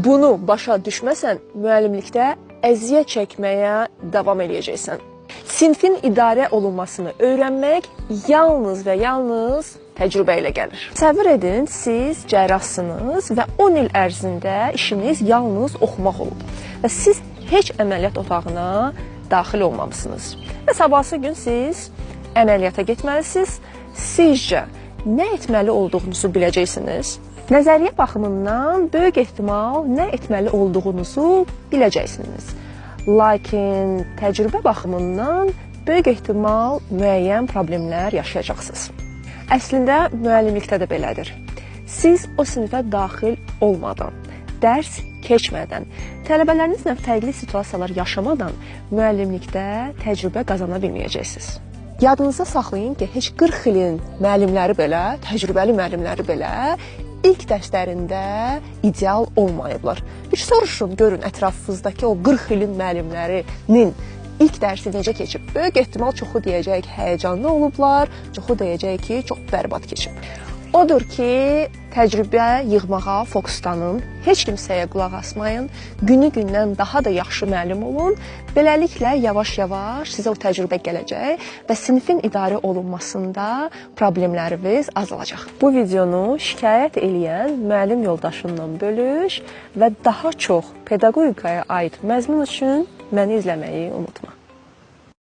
bunu başa düşməsən, müəllimlikdə əziyyət çəkməyə davam eləyəcəksən. Sinfin idarə olunmasını öyrənmək yalnız və yalnız təcrübə ilə gəlir. Təsəvvür edin, siz cərrahsınız və 10 il ərzində işiniz yalnız oxumaq olub və siz heç əməliyyat otağına daxil olmamısınız. Və sabahsı gün siz əməliyyata getməlisiniz. Sizcə nə etməli olduğunuzu biləcəksiniz? Nəzəriyyə baxımından böyük ehtimal nə etməli olduğunuzu biləcəksiniz. Lakin təcrübə baxımından böyük ehtimal müəyyən problemlər yaşayacaqsınız. Əslində müəllimlikdə də belədir. Siz o sinifə daxil olmadan, dərs keçmədən, tələbələrinizlə fərqli situasiyalar yaşamadan müəllimlikdə təcrübə qazana bilməyəcəksiniz. Yadınızda saxlayın ki, heç 40 ilin müəllimləri belə, təcrübəli müəllimləri belə ilk dərslərində ideal olmayıblar. Bir soruşun, görün ətrafınızdakı o 40 ilin müəllimlərinin ilk dərsi necə keçib? Böyük ehtimal çoxu deyəcək həyəcanlı olublar, çoxu deyəcək ki, çox bərbad keçib. Odur ki, təcrübə yığmağa fokuslanın, heç kimsəyə qulaq asmayın, günü-gündən daha da yaxşı müəllim olun. Beləliklə, yavaş-yavaş sizə o təcrübə gələcək və sinifin idarə olunmasında problemləriniz azalacaq. Bu videonu şikayət eləyən müəllim yoldaşınla bölüş və daha çox pedaqogikaya aid məzmun üçün məni izləməyi unutma.